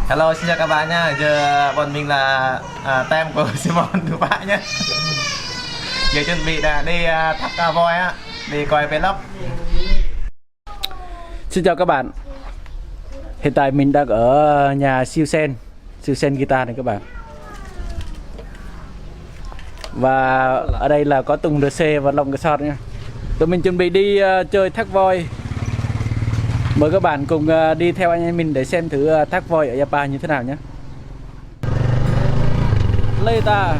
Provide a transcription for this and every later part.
Hello, xin chào các bạn nha. Giờ bọn mình là tem của Simon thứ ba nhé. Giờ chuẩn bị là đi thắp voi á, đi coi vlog. Xin chào các bạn. Hiện tại mình đang ở nhà siêu sen guitar này các bạn. Và ở đây là có Tùng RC và Long Resort nha. Tụi mình chuẩn bị đi chơi thác voi. Mời các bạn cùng đi theo anh em mình để xem thử thác voi ở Sapa như thế nào nhé. Lê ta.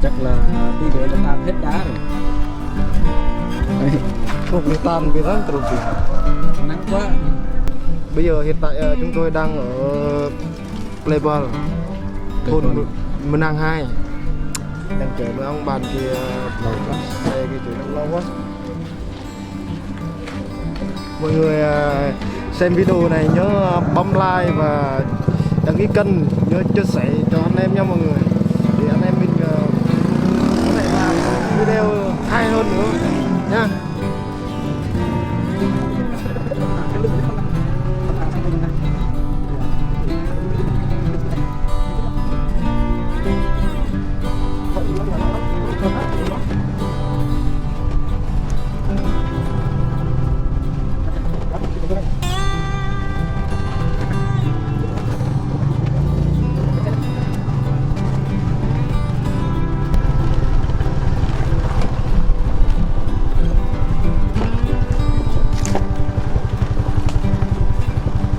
Chắc là đi nữa là tan hết đá rồi. Không bị tan vì rất trục gì. Nắng quá. Bây giờ hiện tại chúng tôi đang ở Pleiku, thôn Mân Ang 2. Đang chở mấy ông bạn kia xe cái chỗ đang lâu quá. Mọi người xem video này nhớ bấm like và đăng ký kênh, nhớ chia sẻ cho anh em nha mọi người, để anh em mình có thể làm video hay hơn nữa nha.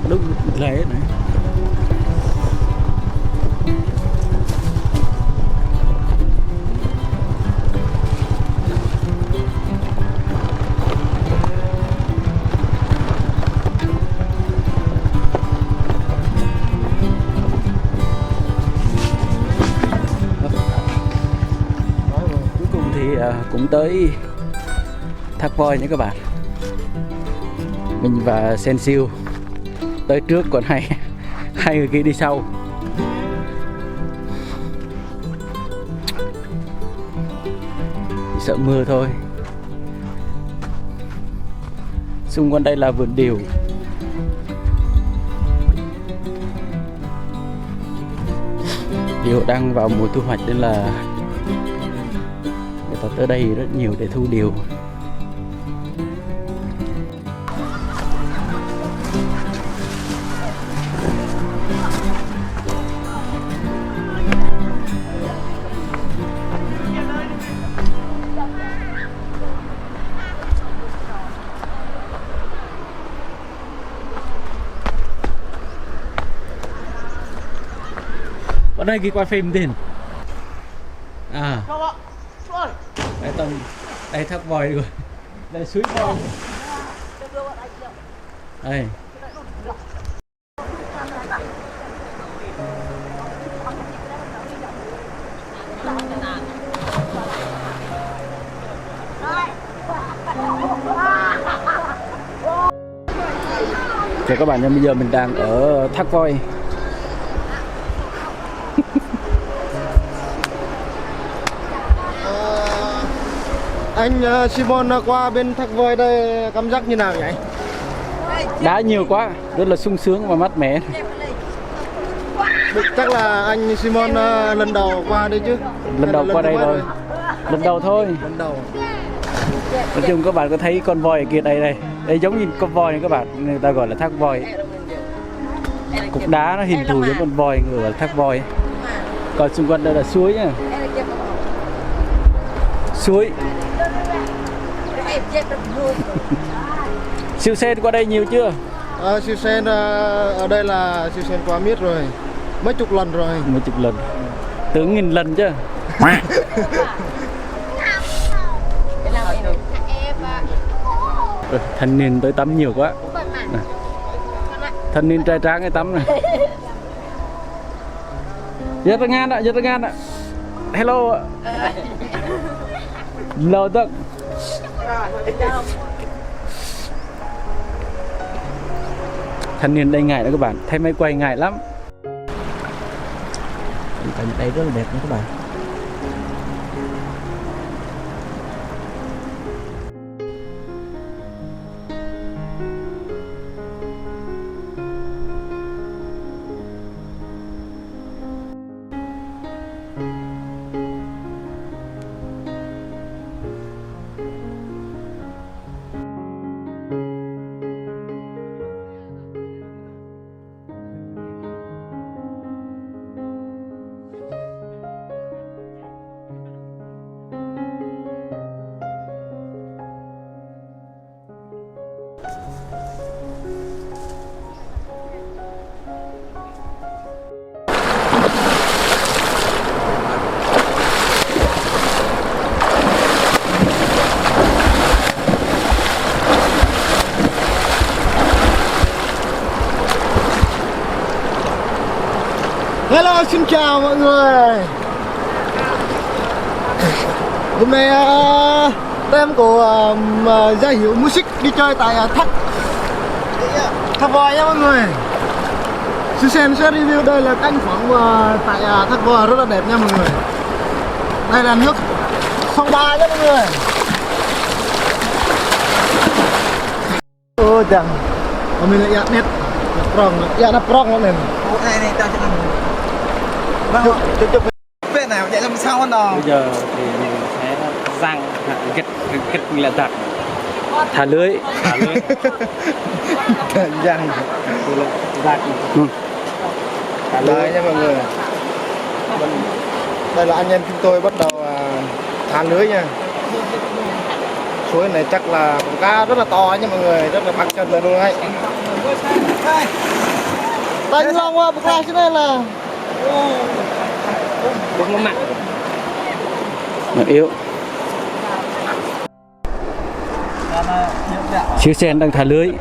Đúng lệ này. Cuối cùng thì cũng tới thác voi nha các bạn. Mình và Sen siêu tới trước, còn hai người kia đi sau. Chỉ sợ mưa thôi. Xung quanh đây là vườn điều. Điều đang vào mùa thu hoạch nên là người ta tới đây rất nhiều để thu điều. Ở đây kia quay phim tiền à, đây tông đây thác voi rồi, đây suối voi đây. Chào các bạn nha, bây giờ mình đang ở thác voi. Anh Simon qua bên thác voi đây cảm giác như nào vậy? Đá nhiều quá, rất là sung sướng và mát mẻ. Chắc là anh Simon lần đầu qua đây chứ? Lần đầu qua đây rồi. Lần đầu thôi. Lần đầu. Nói chung các bạn có thấy con voi ở kia đây đây giống như con voi này các bạn, người ta gọi là thác voi. Cục đá nó hình thù giống con voi, người gọi là thác voi. Còn xung quanh đây là suối nha. Suối. Siêu sen qua đây nhiều chưa? Siêu sen ở đây là siêu sen qua miết rồi, mấy chục lần rồi. Mấy chục lần, tưởng nghìn lần chứ. Thanh niên tới tắm nhiều quá. Thanh niên trai tráng cái tắm này. Giật ngan ạ, giật ngan ạ. Hello ạ. Lâu tức. thanh niên đây ngại đó các bạn, thấy máy quay ngại lắm. Cảnh đây rất là đẹp nha các bạn. Hello, xin chào mọi người. Hôm nay tem của Gia Hiếu Music đi chơi tại Thác Voi nha mọi người. Xin xem sẽ review đây là cảnh phóng tại Thác Voi rất là đẹp nha mọi người. Đây là nước sông Ba nha mọi người. Ôi chẳng, mình lại nhạc nét nó prong lắm mình. Này tao sẽ làm. Vâng, chụp bên nào chạy làm sao đó. Bây giờ thì mình sẽ răng gật là đặt thả lưới Răng đặt thả lưới nha mọi người. Đây là anh em chúng tôi bắt đầu thả lưới nha. Suối này chắc là con cá rất là to nha mọi người, rất là bắt chân lên luôn ấy. Tay long qua bực ra cho nên là bụng nó mặn yếu. Chiếc sen đang thả lưới.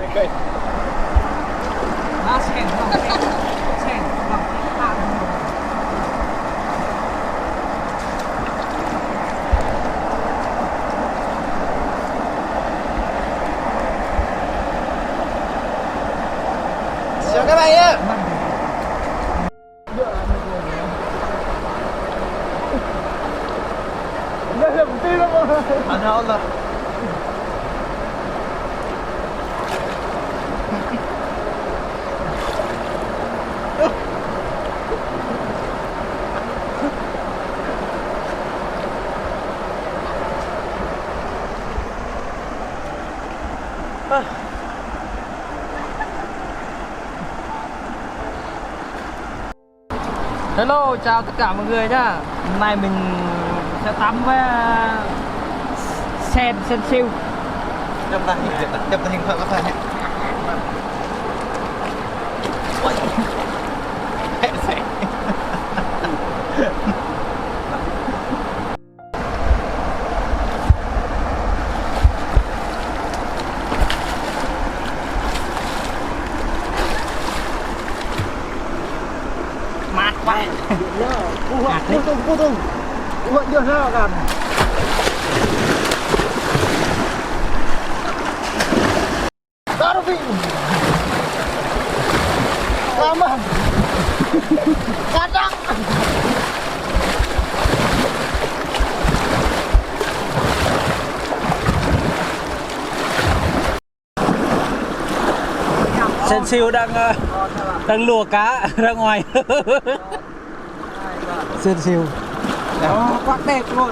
Chào các bạn nhé. Anh hôn là Hello, chào tất cả mọi người nhá. Hôm nay mình sẽ tắm với sen siêu. chụp ta hình thật các bạn nhé. Mát quá. Cô tung Uống nhiều sao cả. Đó vị làm mà cá trắng. Sen siêu đang lùa cá ra ngoài. Sen siêu Đó, quá đẹp luôn.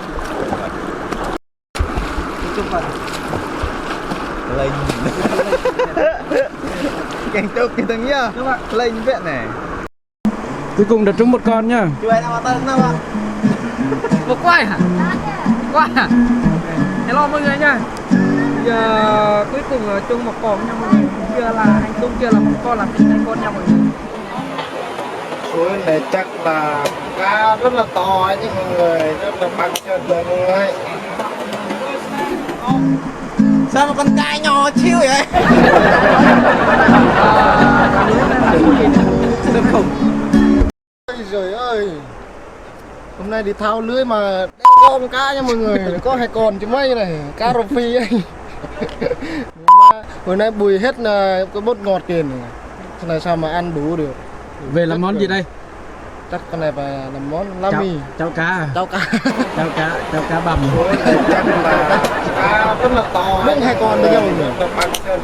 Chụp vào lên cảnh chụp cái thằng nhá lên viện này. cuối cùng đặt trúng một con nhá. Chú ấy nào tên đâu ạ? Một quay hả? Quay hả? Hello mọi người nha. Giờ cuối cùng là chung một con nha mọi người. Chưa là anh Tung, chưa là một con, là hai con nha mọi người. Suối này chắc là cá rất là to ấy chứ mọi người, rất là bắt chân lên luôn ấy. Sao mà con cá nhỏ chiêu vậy? Đâm khủng. Ôi giời ơi, hôm nay đi thao lưới mà con cá nha mọi người, có 2 con chứ mấy này, cá rô phi ấy. Hồi nay bùi hết là cái bốt ngọt kìa này. cái này sao mà ăn đủ được. Về làm món gì đây? Chắc cái này phải làm món lá mì. Cháo cá à? Cháo cá. Cháo cá bằm. Cá rất là to. Nước 2 con với nhau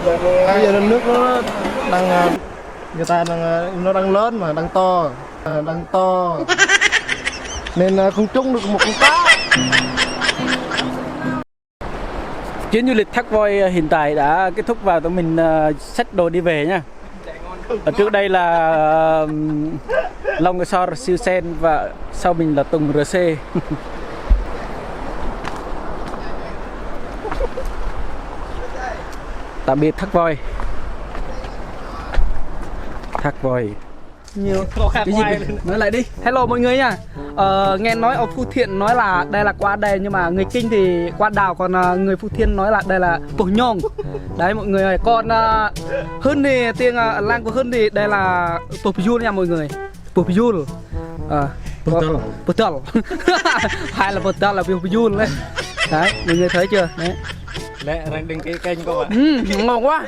rồi. Bây giờ nước nó đang người ta nó đang lớn mà đang to nên không trúng được một con cá. Chuyến du lịch Thác Voi hiện tại đã kết thúc và tụi mình xách đồ đi về nha. Ở trước đây là Long Sor Siêu Sen và sau mình là Tùng RC. Tạm biệt Thác Voi. Thác Voi. Nhiều khó khăn ngoài. Nói lại đi. Hello mọi người nha. Nghe nói ở Phú Thiện nói là đây là quả đè nhưng mà người Kinh thì quả đào, còn người Phú Thiên nói là đây là bổ nhông. Đấy mọi người ơi, còn hơn thì tiếng làng của hơn thì đây là bổ piul nha mọi người. Bổ piul. Bổ tol. Hay là bổ tol là bổ piul đấy. Đấy, mọi người thấy chưa? Đấy. Lẹ đang đăng ký kênh các bạn. Ngon quá.